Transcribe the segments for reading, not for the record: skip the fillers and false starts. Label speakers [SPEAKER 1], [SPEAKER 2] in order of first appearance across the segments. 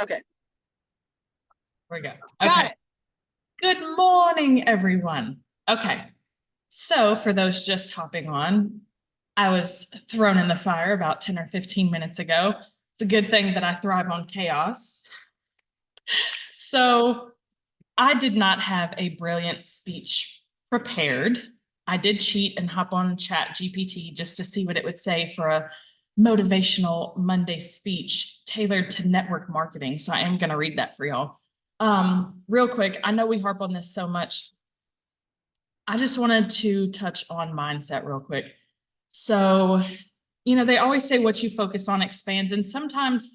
[SPEAKER 1] Okay,
[SPEAKER 2] We go.
[SPEAKER 1] got
[SPEAKER 2] Okay.
[SPEAKER 1] it.
[SPEAKER 2] Good morning, everyone. Okay. So, for those just hopping on, I was thrown in the fire about 10 or 15 minutes ago. It's a good thing that I thrive on chaos. So, I did not have a brilliant speech prepared. I did cheat and hop on Chat GPT just to see what it would say for a motivational Monday speech tailored to network marketing. So I am going to read that for y'all. Real quick, I know we harp on this so much. I just wanted to touch on mindset real quick. So, they always say what you focus on expands, and sometimes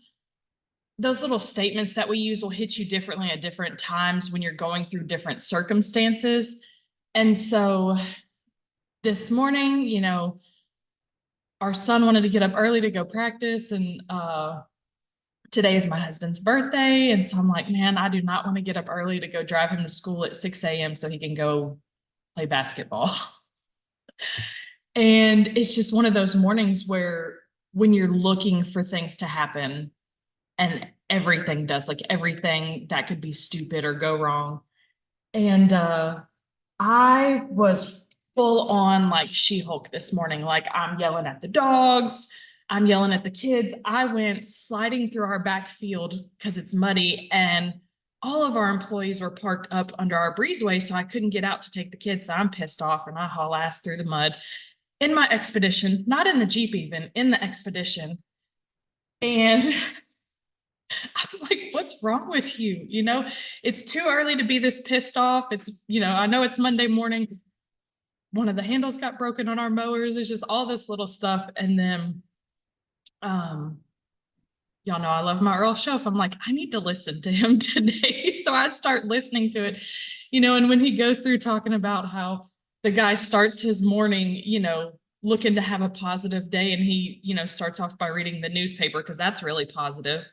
[SPEAKER 2] those little statements that we use will hit you differently at different times when you're going through different circumstances. And so this morning, our son wanted to get up early to go practice, and today is my husband's birthday. And so I'm like, man, I do not want to get up early to go drive him to school at 6 a.m. so he can go play basketball. And it's just one of those mornings where when you're looking for things to happen and everything does, like everything that could be stupid or go wrong. And I was full on like She-Hulk this morning. Like I'm yelling at the dogs, I'm yelling at the kids. I went sliding through our back field because it's muddy, and all of our employees were parked up under our breezeway, so I couldn't get out to take the kids. So I'm pissed off and I haul ass through the mud in my expedition, not in the Jeep, even in the expedition. And I'm like, what's wrong with you? It's too early to be this pissed off. I know it's Monday morning. One of the handles got broken on our mowers. It's just all this little stuff. And then, um, y'all know I love my Earl Shoaf. I'm like, I need to listen to him today. So I start listening to it, and when he goes through talking about how the guy starts his morning, looking to have a positive day, and he, starts off by reading the newspaper because that's really positive.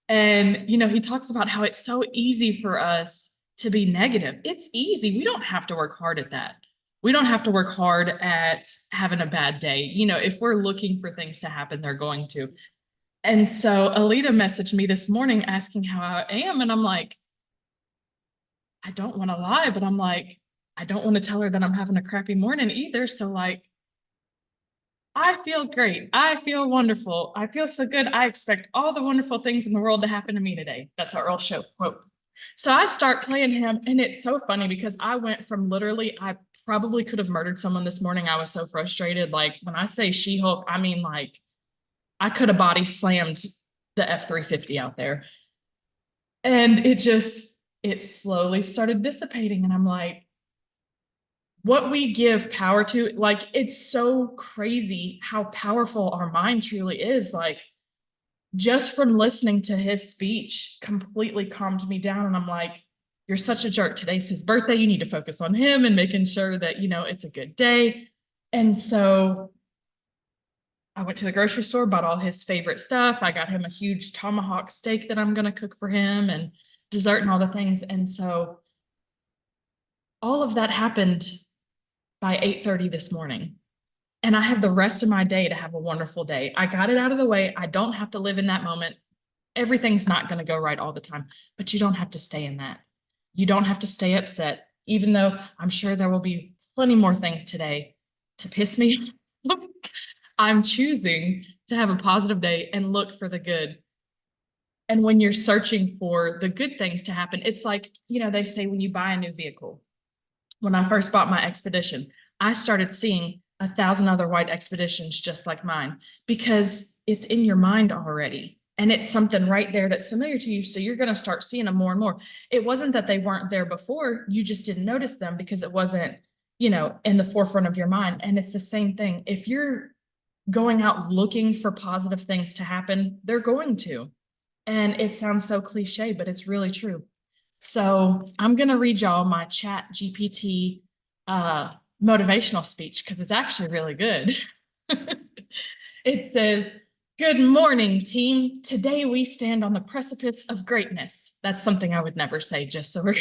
[SPEAKER 2] And, he talks about how it's so easy for us to be negative. It's easy. We don't have to work hard at that. We don't have to work hard at having a bad day. If we're looking for things to happen, they're going to. And so Alita messaged me this morning asking how I am. And I'm like, I don't want to lie, but I'm like, I don't want to tell her that I'm having a crappy morning either. So, like, I feel great. I feel wonderful. I feel so good. I expect all the wonderful things in the world to happen to me today. That's our Earl Shoaf quote. So I start playing him, and it's so funny because I went from literally, I probably could have murdered someone this morning. I was so frustrated. Like when I say She-Hulk, I mean like I could have body slammed the F-350 out there. And it slowly started dissipating. And I'm like, what we give power to, like, it's so crazy how powerful our mind truly is. Like, just from listening to his speech completely calmed me down. And I'm like, you're such a jerk. Today's his birthday. You need to focus on him and making sure that, it's a good day. And so I went to the grocery store, bought all his favorite stuff. I got him a huge tomahawk steak that I'm going to cook for him and dessert and all the things. And so all of that happened by 8:30 this morning. And I have the rest of my day to have a wonderful day. I got it out of the way. I don't have to live in that moment. Everything's not going to go right all the time, but you don't have to stay in that. You don't have to stay upset, even though I'm sure there will be plenty more things today to piss me off. I'm choosing to have a positive day and look for the good. And when you're searching for the good things to happen, it's like, they say when you buy a new vehicle. When I first bought my Expedition, I started seeing 1,000 other white Expeditions just like mine because it's in your mind already. And it's something right there that's familiar to you. So you're going to start seeing them more and more. It wasn't that they weren't there before. You just didn't notice them because it wasn't, in the forefront of your mind. And it's the same thing. If you're going out looking for positive things to happen, they're going to. And it sounds so cliche, but it's really true. So I'm going to read y'all my Chat GPT uh, motivational speech because it's actually really good. It says, good morning, team. Today we stand on the precipice of greatness. That's something I would never say, just so we're.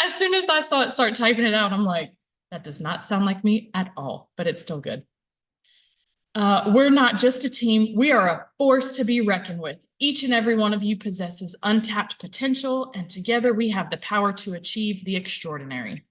[SPEAKER 2] As soon as I saw it start typing it out, I'm like, that does not sound like me at all, but it's still good. We're not just a team, we are a force to be reckoned with. Each and every one of you possesses untapped potential, and together we have the power to achieve the extraordinary.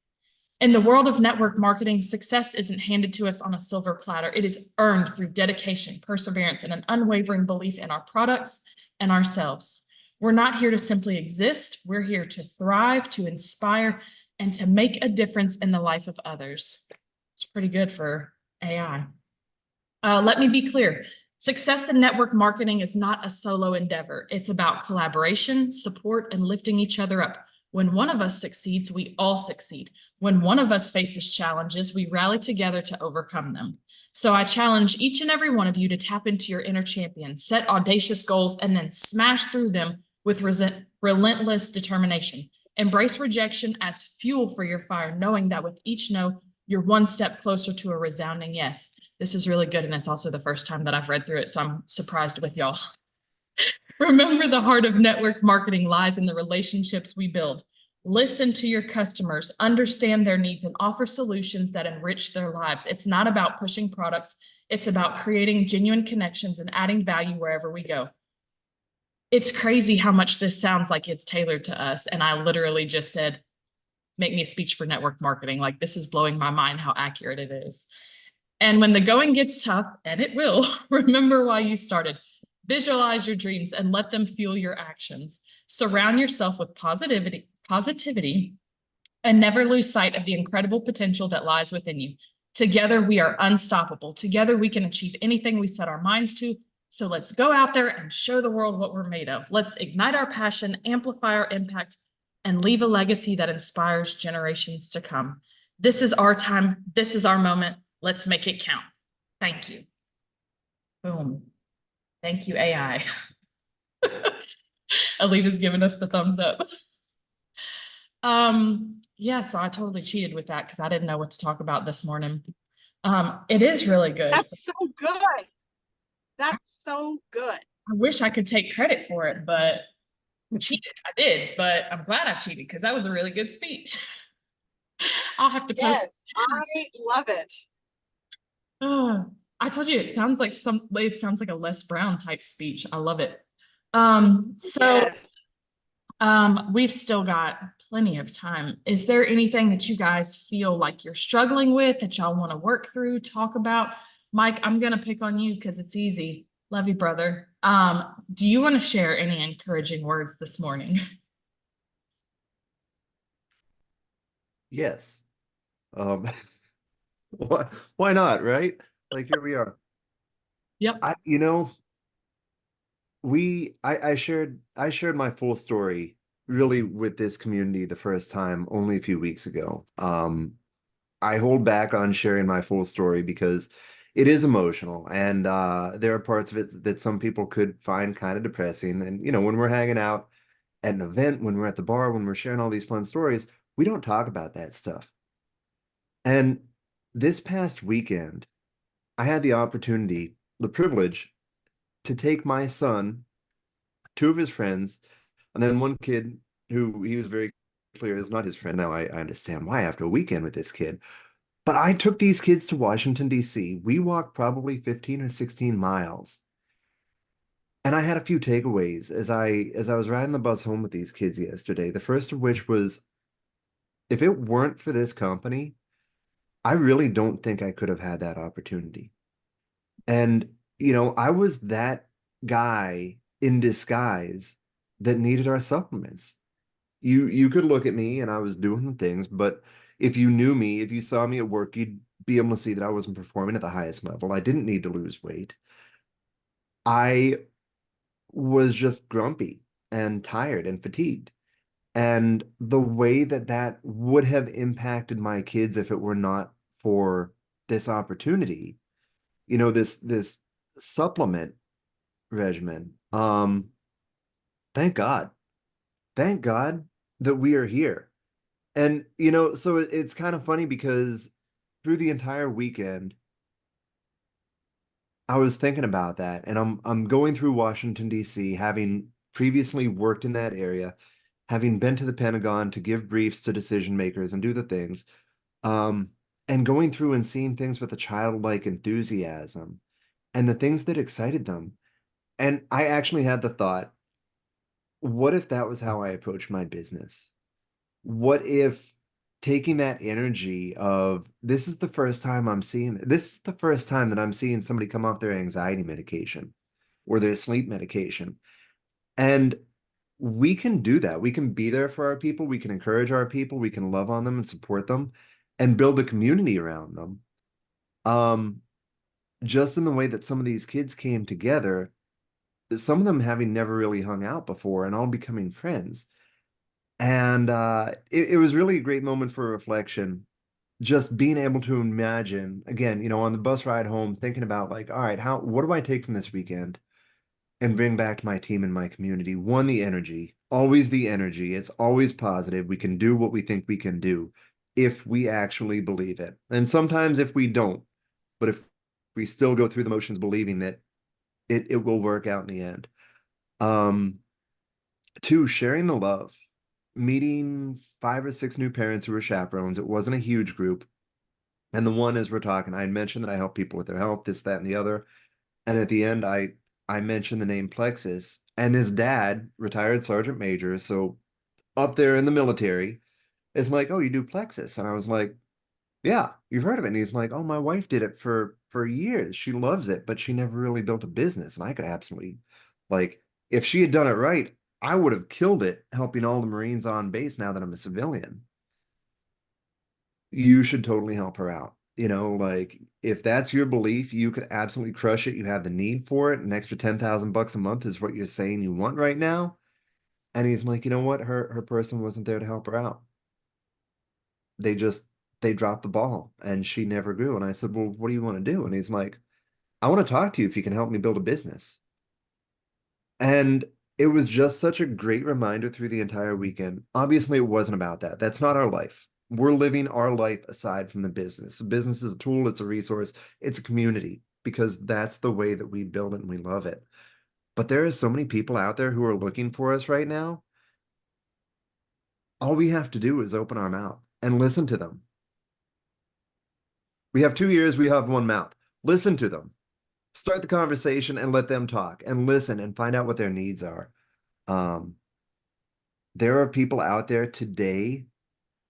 [SPEAKER 2] In the world of network marketing, success isn't handed to us on a silver platter. It is earned through dedication, perseverance, and an unwavering belief in our products and ourselves. We're not here to simply exist. We're here to thrive, to inspire, and to make a difference in the life of others. It's pretty good for AI. Let me be clear. Success in network marketing is not a solo endeavor. It's about collaboration, support, and lifting each other up. When one of us succeeds, we all succeed. When one of us faces challenges, we rally together to overcome them. So I challenge each and every one of you to tap into your inner champion, set audacious goals, and then smash through them with relentless determination. Embrace rejection as fuel for your fire, knowing that with each no, you're one step closer to a resounding yes. This is really good, and it's also the first time that I've read through it, so I'm surprised with y'all. Remember, the heart of network marketing lies in the relationships we build. Listen to your customers, understand their needs, and offer solutions that enrich their lives. It's not about pushing products. It's about creating genuine connections and adding value wherever we go. It's crazy how much this sounds like it's tailored to us, and I literally just said, make me a speech for network marketing. Like, this is blowing my mind how accurate it is. And when the going gets tough, and it will, remember why you started. Visualize your dreams and let them fuel your actions. Surround yourself with positivity, and never lose sight of the incredible potential that lies within you. Together, we are unstoppable. Together, we can achieve anything we set our minds to. So let's go out there and show the world what we're made of. Let's ignite our passion, amplify our impact, and leave a legacy that inspires generations to come. This is our time. This is our moment. Let's make it count. Thank you. Boom. Thank you, AI. Alina's giving us the thumbs up. Yeah, so I totally cheated with that because I didn't know what to talk about this morning. It is really good.
[SPEAKER 1] That's so good. That's so good.
[SPEAKER 2] I wish I could take credit for it, but I cheated. I did, but I'm glad I cheated because that was a really good speech. I'll have to post.
[SPEAKER 1] Yes, I love it.
[SPEAKER 2] Oh, I told you it sounds like a Les Brown type speech. I love it. So
[SPEAKER 1] Yes.
[SPEAKER 2] we've still got plenty of time. Is there anything that you guys feel like you're struggling with that y'all want to work through, talk about? Mike, I'm gonna pick on you because it's easy. Love you, brother. Do you want to share any encouraging words this morning?
[SPEAKER 3] Yes. Um, why not, right? Like here we are.
[SPEAKER 2] Yep.
[SPEAKER 3] You know, I shared my full story really with this community the first time only a few weeks ago. I hold back on sharing my full story because it is emotional and there are parts of it that some people could find kind of depressing. And when we're hanging out at an event, when we're at the bar, when we're sharing all these fun stories, we don't talk about that stuff. And this past weekend, I had the opportunity, the privilege to take my son, two of his friends, and then one kid who he was very clear is not his friend. Now I understand why after a weekend with this kid. But I took these kids to Washington, D.C. We walked probably 15 or 16 miles. And I had a few takeaways as I was riding the bus home with these kids yesterday. The first of which was, if it weren't for this company, I really don't think I could have had that opportunity. And, I was that guy in disguise that needed our supplements. You could look at me and I was doing the things, but if you knew me, if you saw me at work, you'd be able to see that I wasn't performing at the highest level. I didn't need to lose weight. I was just grumpy and tired and fatigued. And the way that that would have impacted my kids if it were not for this opportunity, this supplement regimen. Thank God. Thank God that we are here. And so it's kind of funny because through the entire weekend, I was thinking about that, and I'm going through Washington, D.C., having previously worked in that area, having been to the Pentagon to give briefs to decision makers and do the things, and going through and seeing things with a childlike enthusiasm and the things that excited them. And I actually had the thought, what if that was how I approached my business? What if taking that energy of this is the first time I'm seeing this is the first time that I'm seeing somebody come off their anxiety medication or their sleep medication. And we can do that. We can be there for our people. We can encourage our people. We can love on them and support them and build a community around them. Um, just in the way that some of these kids came together, some of them having never really hung out before and all becoming friends. And it was really a great moment for reflection. Just being able to imagine, again, on the bus ride home, thinking about like, all right, what do I take from this weekend and bring back to my team and my community? One, the energy, always the energy. It's always positive. We can do what we think we can do if we actually believe it. And sometimes if we don't, but if we still go through the motions believing that it will work out in the end. Um, Two, sharing the love, meeting 5 or 6 new parents who were chaperones. It wasn't a huge group. And the one, as we're talking, I had mentioned that I help people with their health, this, that, and the other. And at the end, I mentioned the name Plexus, and his dad, retired sergeant major, so up there in the military, is like, oh, you do Plexus? And I was like, yeah, you've heard of it. And he's like, oh, my wife did it for years. She loves it, but she never really built a business. And I could absolutely, like, if she had done it right, I would have killed it helping all the Marines on base now that I'm a civilian. You should totally help her out. Like if that's your belief, you could absolutely crush it. You have the need for it. An extra $10,000 a month is what you're saying you want right now. And he's like, you know what? Her person wasn't there to help her out. They just they dropped the ball and she never grew. And I said, well, what do you want to do? And he's like, I want to talk to you if you can help me build a business. And it was just such a great reminder through the entire weekend. Obviously, it wasn't about that. That's not our life. We're living our life aside from the business. The business is a tool, it's a resource, it's a community because that's the way that we build it and we love it. But there are so many people out there who are looking for us right now. All we have to do is open our mouth and listen to them. We have 2 ears, we have one mouth. Listen to them. Start the conversation and let them talk and listen and find out what their needs are. Um, there are people out there today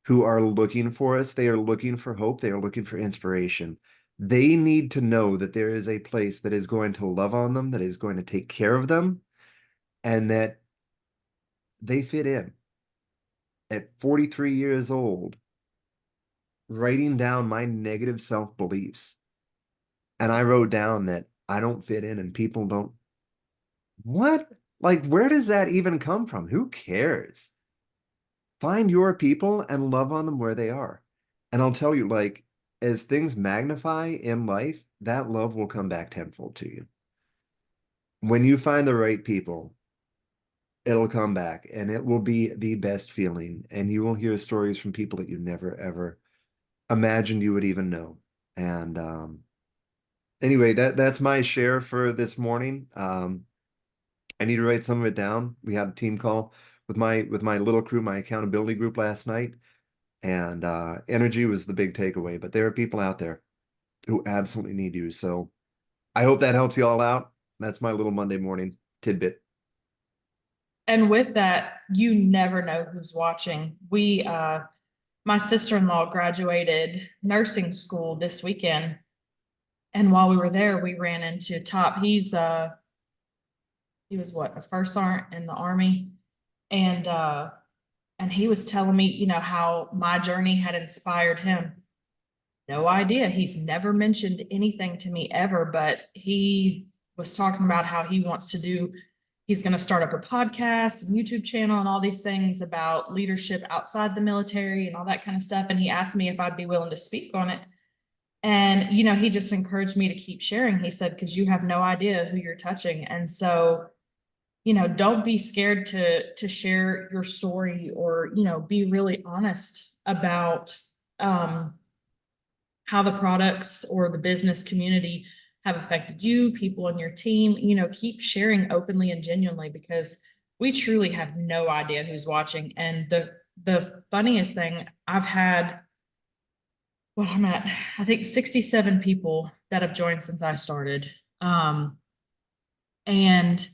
[SPEAKER 3] who are looking for us. They are looking for hope. They are looking for inspiration. They need to know that there is a place that is going to love on them, that is going to take care of them, and that they fit in. At 43 years old, writing down my negative self-beliefs, and I wrote down that I don't fit in and people don't. What? Like, where does that even come from? Who cares? Find your people and love on them where they are. And I'll tell you, like, as things magnify in life, that love will come back tenfold to you. When you find the right people, it'll come back and it will be the best feeling. And you will hear stories from people that you never, ever imagined you would even know. And anyway, that's my share for this morning. I need to write some of it down. We had a team call with my little crew, my accountability group last night. And energy was the big takeaway, but there are people out there who absolutely need you. So I hope that helps you all out. That's my little Monday morning tidbit.
[SPEAKER 2] And with that, you never know who's watching. My sister-in-law graduated nursing school this weekend. And while we were there, we ran into Top. He was what, a first sergeant in the Army. And he was telling me, how my journey had inspired him. No idea. He's never mentioned anything to me ever, but he was talking about how he's going to start up a podcast and YouTube channel and all these things about leadership outside the military and all that kind of stuff. And he asked me if I'd be willing to speak on it. And, he just encouraged me to keep sharing. He said, because you have no idea who you're touching. And so, don't be scared to share your story or, be really honest about how the products or the business community have affected you, people on your team. Keep sharing openly and genuinely because we truly have no idea who's watching. And the funniest thing, I've had, I think 67 people that have joined since I started. And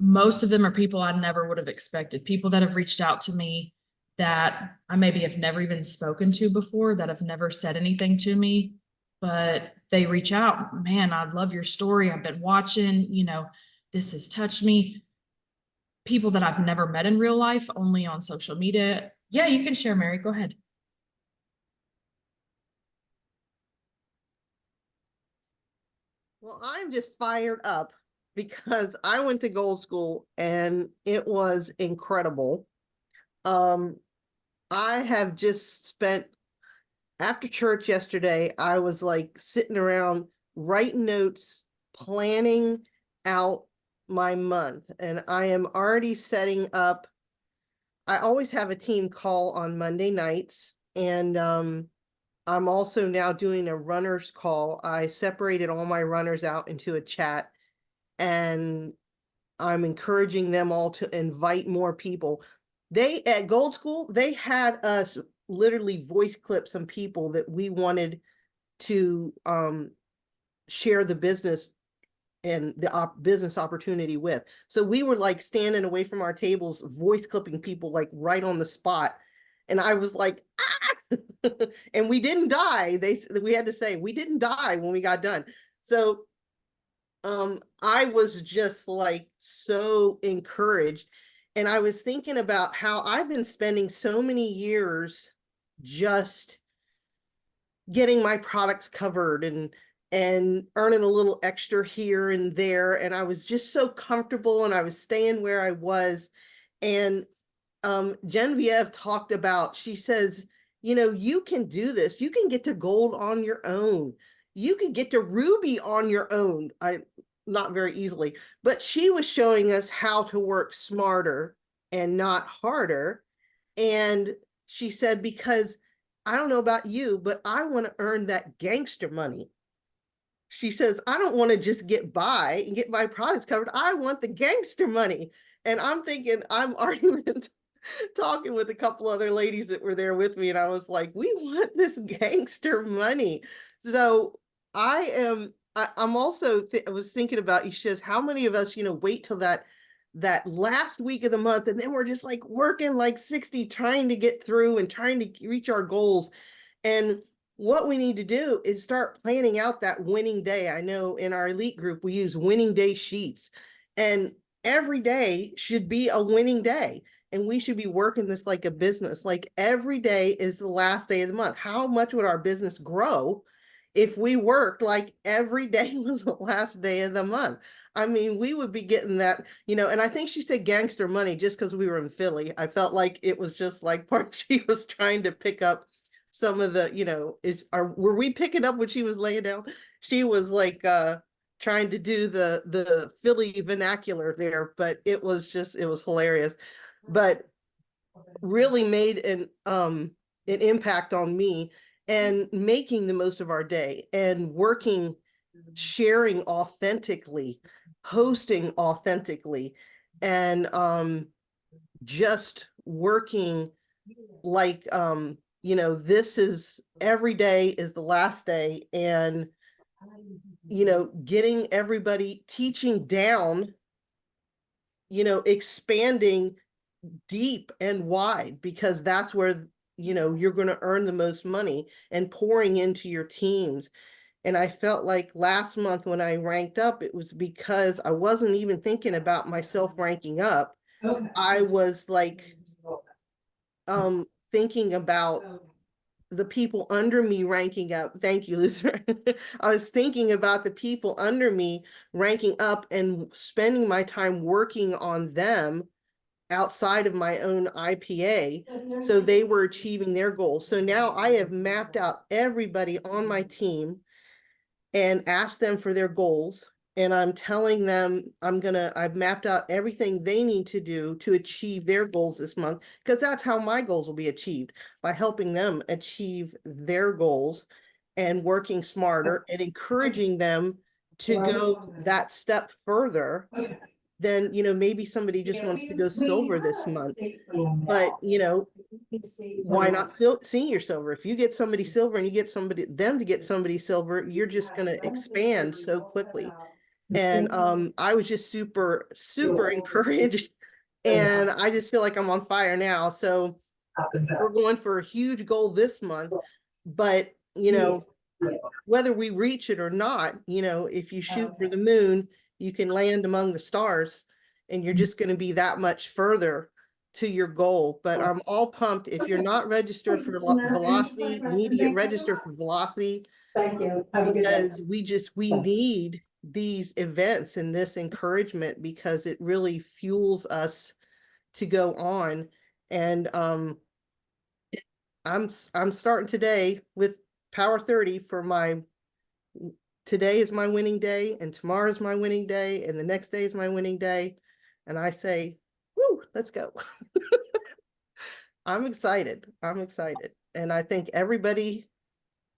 [SPEAKER 2] most of them are people I never would have expected, people that have reached out to me that I maybe have never even spoken to before, that have never said anything to me, but they reach out, man, I love your story. I've been watching, this has touched me. People that I've never met in real life, only on social media. Yeah, you can share, Mary. Go ahead.
[SPEAKER 1] Well, I'm just fired up because I went to Gold School and it was incredible. I have just spent after church yesterday, I was like sitting around writing notes, planning out my month, and I am already setting up. I always have a team call on Monday nights, and I'm also now doing a runner's call. I separated all my runners out into a chat, and I'm encouraging them all to invite more people. They at Gold School, they had us literally voice clip some people that we wanted to share the business and the business opportunity with. So we were like standing away from our tables, voice clipping people like right on the spot. And I was like, ah! And we didn't die. We had to say we didn't die when we got done. So I was just like so encouraged. And I was thinking about how I've been spending so many years just getting my products covered and earning a little extra here and there. And I was just so comfortable and I was staying where I was. And Genevieve talked about, she says, you can do this. You can get to gold on your own. You can get to ruby on your own. Not very easily, but she was showing us how to work smarter and not harder. And she said, because I don't know about you, but I want to earn that gangster money. She says, I don't want to just get by and get my products covered. I want the gangster money. And I'm thinking, I'm already talking with a couple other ladies that were there with me. And I was like, we want this gangster money. So I'm also, I was thinking about, you says, how many of us, wait till that last week of the month. And then we're just like working like 60, trying to get through and trying to reach our goals. And what we need to do is start planning out that winning day. I know in our elite group, we use winning day sheets, and every day should be a winning day. And we should be working this like a business. Like every day is the last day of the month. How much would our business grow if we worked like every day was the last day of the month? I mean, we would be getting that, and I think she said gangster money just because we were in Philly. I felt like it was just like part she was trying to pick up some of the, were we picking up what she was laying down? She was like trying to do the Philly vernacular there, but it was hilarious. But really made an impact on me, and making the most of our day and working, sharing authentically, hosting authentically, and just working like this is every day is the last day, and getting everybody, teaching down, expanding deep and wide, because that's where you're going to earn the most money, and pouring into your teams. And I felt like last month when I ranked up, it was because I wasn't even thinking about myself ranking up. I was like thinking about the people under me ranking up. Thank you, Luther. I was thinking about the people under me ranking up and spending my time working on them outside of my own IPA, so they were achieving their goals. So now I have mapped out everybody on my team and asked them for their goals. And I'm telling them I've mapped out everything they need to do to achieve their goals this month, because that's how my goals will be achieved, by helping them achieve their goals and working smarter and encouraging them to go that step further. Then, maybe somebody just wants to go silver this month, but, why not senior silver? If you get somebody silver and you get them to get somebody silver, you're just going to expand so quickly. And I was just super, super encouraged. And I just feel like I'm on fire now. So we're going for a huge goal this month, but whether we reach it or not, if you shoot for the moon, you can land among the stars, and you're just going to be that much further to your goal. But I'm all pumped. If you're not registered for Velocity, you need to get registered for Velocity.
[SPEAKER 4] Thank you.
[SPEAKER 1] Because we need these events and this encouragement, because it really fuels us to go on. And I'm starting today with Power 30 for today is my winning day, and tomorrow is my winning day, and the next day is my winning day. And I say, woo, let's go. I'm excited. I'm excited. And I think everybody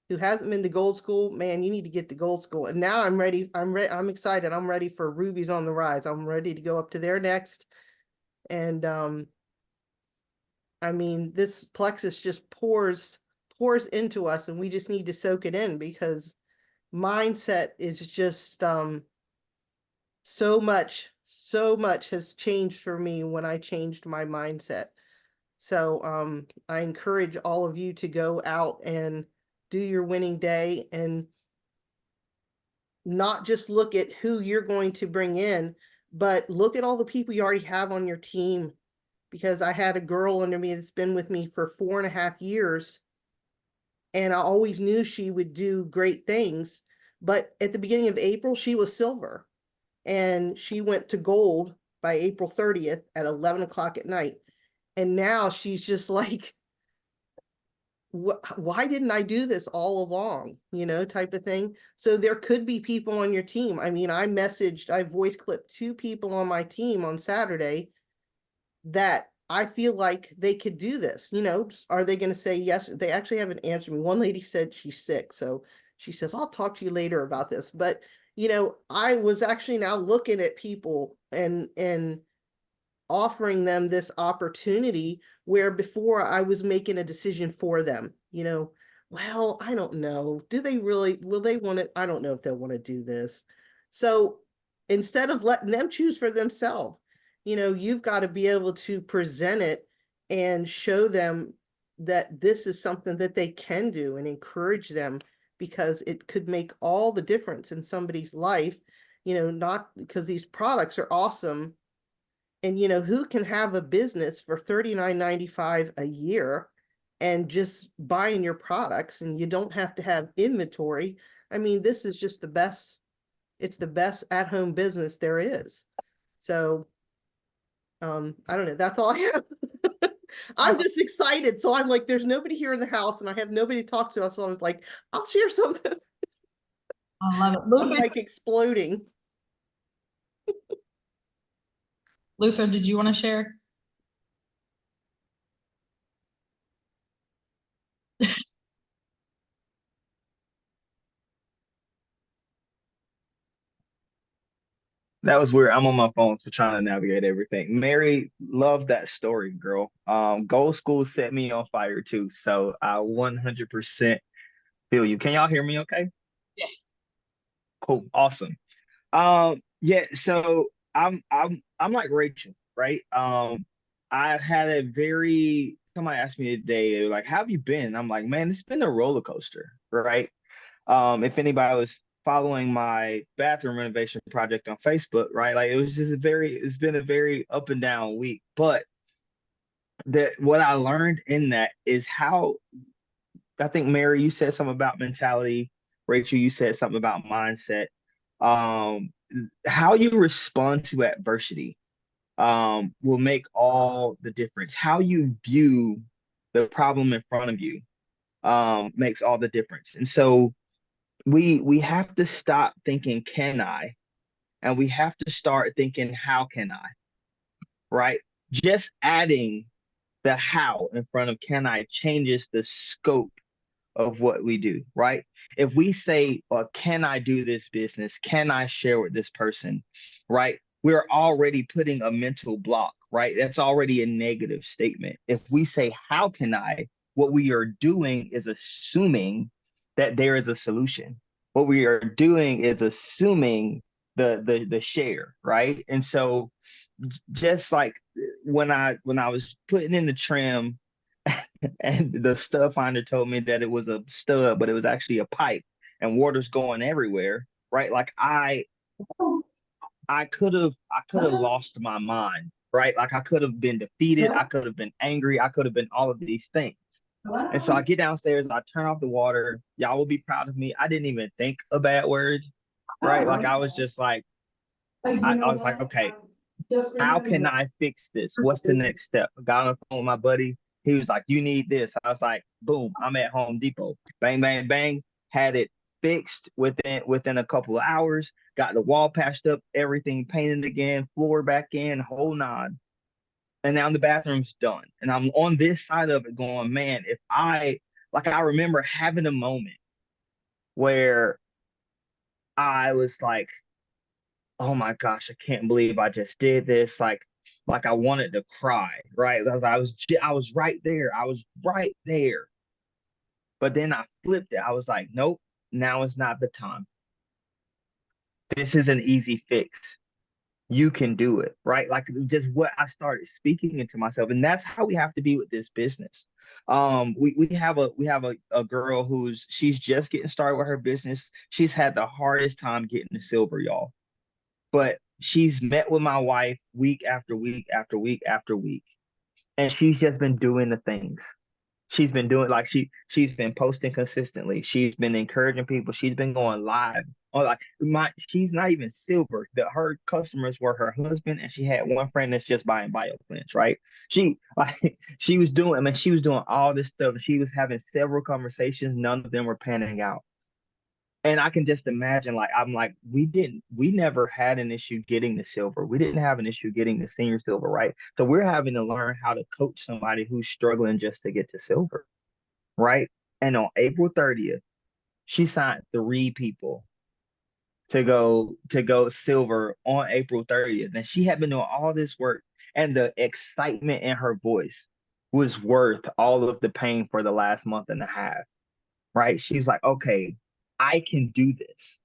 [SPEAKER 1] who hasn't been to Gold School, man, you need to get to Gold School. And now I'm ready. I'm excited. I'm ready for Ruby's on the Rise. I'm ready to go up to there next. And I mean, this plexus just pours into us, and we just need to soak it in, because mindset is just so much has changed for me when I changed my mindset. So I encourage all of you to go out and do your winning day, and not just look at who you're going to bring in, but look at all the people you already have on your team. Because I had a girl under me that's been with me for 4.5 years, and I always knew she would do great things. But at the beginning of April, she was silver, and she went to gold by April 30th at 11 o'clock at night. And now she's just like, why didn't I do this all along, type of thing. So there could be people on your team. I mean, I voice clipped 2 people on my team on Saturday that I feel like they could do this. Are they going to say yes? They actually haven't answered me. One lady said she's sick, so she says, I'll talk to you later about this. But I was actually now looking at people and offering them this opportunity, where before I was making a decision for them. Well, I don't know. Will they want it? I don't know if they'll want to do this. So instead of letting them choose for themselves, you've got to be able to present it and show them that this is something that they can do, and encourage them, because it could make all the difference in somebody's life. Not because these products are awesome. And who can have a business for $39.95 a year and just buying your products, and you don't have to have inventory? I mean, this is just the best. It's the best at-home business there is. So I don't know. That's all I have. I'm just excited. So I'm like, there's nobody here in the house, and I have nobody to talk to. So I was like, I'll share something.
[SPEAKER 2] I love it.
[SPEAKER 1] I'm
[SPEAKER 2] Luther,
[SPEAKER 1] like exploding.
[SPEAKER 2] Luther, did you want to share?
[SPEAKER 5] That was weird. I'm on my phone, so trying to navigate everything. Mary, love that story, girl. Gold School set me on fire too. So I 100% feel you. Can y'all hear me okay?
[SPEAKER 2] Yes.
[SPEAKER 5] Cool. Awesome. Yeah, so I'm like Rachel, right? I had somebody asked me today, they were like, how have you been? I'm like, man, it's been a roller coaster, right? If anybody was following my bathroom renovation project on Facebook, right? Like it's been a very up and down week. But what I learned in that is how, I think, Mary, you said something about mentality. Rachel, you said something about mindset. How you respond to adversity will make all the difference. How you view the problem in front of you makes all the difference. And so we have to stop thinking, can I? And we have to start thinking, how can I? Right? Just adding the how in front of can I changes the scope of what we do, right? If we say, can I do this business? Can I share with this person? Right? We're already putting a mental block right? That's already a negative statement. If we say, how can I, what we are doing is assuming that there is a solution. What we are doing is assuming the share, right? And so just like when I was putting in the trim and the stud finder told me that it was a stud, but it was actually a pipe and water's going everywhere, right? Like I could have lost my mind, right? Like I could have been defeated, I could have been angry, I could have been all of these things. And so I get downstairs, I turn off the water. Y'all will be proud of me. I didn't even think a bad word, right? Like I was just like, I was like, okay, how can I fix this? What's the next step? I got on the phone with my buddy. He was like, you need this. I was like, boom, I'm at Home Depot. Bang, bang, bang. Had it fixed within a couple of hours. Got the wall patched up, everything painted again, floor back in, whole nod. And now the bathroom's done. And I'm on this side of it going, man, if I remember having a moment where I was like, oh my gosh, I can't believe I just did this. Like I wanted to cry, right? I was right there. I was right there. But then I flipped it. I was like, nope, now is not the time. This is an easy fix. You can do it, right? Like just what I started speaking into myself. And that's how we have to be with this business. We have a girl she's just getting started with her business. She's had the hardest time getting to silver, y'all. But she's met with my wife week after week after week after week. And she's just been doing the things. She's been doing like she's been posting consistently. She's been encouraging people. She's been going live. Or like she's not even silver. Her customers were her husband, and she had one friend that's just buying BioCleanse, right? She was doing all this stuff. She was having several conversations. None of them were panning out. And I can just imagine, we never had an issue getting the silver. We didn't have an issue getting the senior silver, right? So we're having to learn how to coach somebody who's struggling just to get to silver, right? And on April 30th, she signed 3 people to go silver on April 30th. And she had been doing all this work, and the excitement in her voice was worth all of the pain for the last month and a half, right? She's like, okay, I can do this,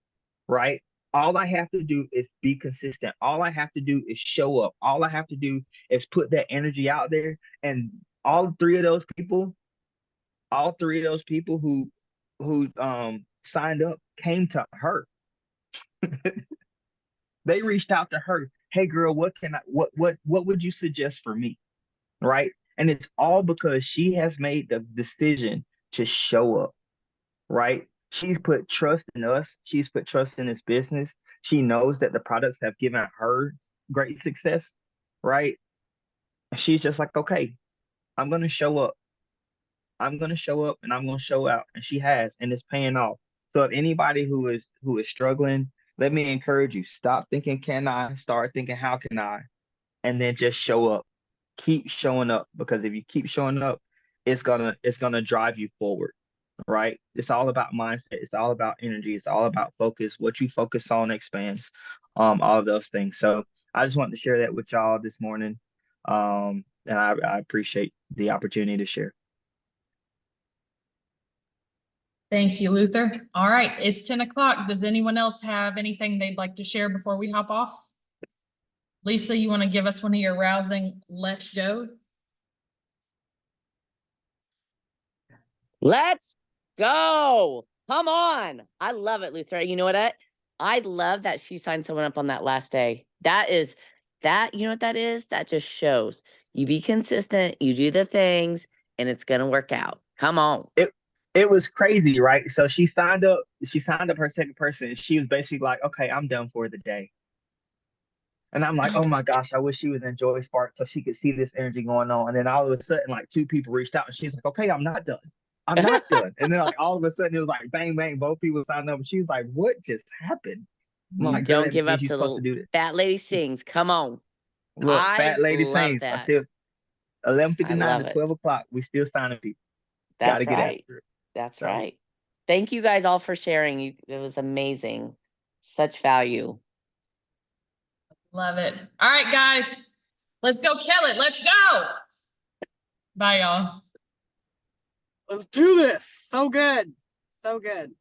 [SPEAKER 5] right? All I have to do is be consistent. All I have to do is show up. All I have to do is put that energy out there. And all 3 of those people who signed up came to her. They reached out to her. Hey girl, what would you suggest for me? Right? And it's all because she has made the decision to show up, right? She's put trust in us. She's put trust in this business. She knows that the products have given her great success, right? And she's just like, okay, I'm going to show up. I'm going to show up and I'm going to show out. And she has, and it's paying off. So if anybody who is struggling, let me encourage you, stop thinking, can I? Start thinking, how can I? And then just show up. Keep showing up, because if you keep showing up, it's gonna drive you forward. Right? It's all about mindset. It's all about energy. It's all about focus. What you focus on expands. All of those things. So I just wanted to share that with y'all this morning. And I appreciate the opportunity to share.
[SPEAKER 2] Thank you, Luther. All right, it's 10 o'clock. Does anyone else have anything they'd like to share before we hop off? Lisa, you want to give us one of your rousing let's go?
[SPEAKER 4] Let's go. Come on. I love it, Luther. You know what? I love that she signed someone up on that last day. You know what that is? That just shows you be consistent, you do the things, and it's going to work out. Come on.
[SPEAKER 5] It was crazy, right? So she signed up her second person. She was basically like, okay, I'm done for the day. And I'm like, oh my gosh, I wish she was in Joy Spark so she could see this energy going on. And then all of a sudden, like 2 people reached out and she's like, okay, I'm not done. I'm not done. And then like all of a sudden it was like bang, bang, both people signed up. And she was like, what just happened? I'm like,
[SPEAKER 4] don't give up
[SPEAKER 5] till
[SPEAKER 4] the Fat Lady Sings. Come on.
[SPEAKER 5] Look, Fat Lady Sings until 11:59 to 12 o'clock. We still signing people.
[SPEAKER 4] That's right. That's right. Thank you guys all for sharing. It was amazing. Such value.
[SPEAKER 2] Love it. All right, guys. Let's go kill it. Let's go. Bye, y'all.
[SPEAKER 6] Let's do this. So good. So good.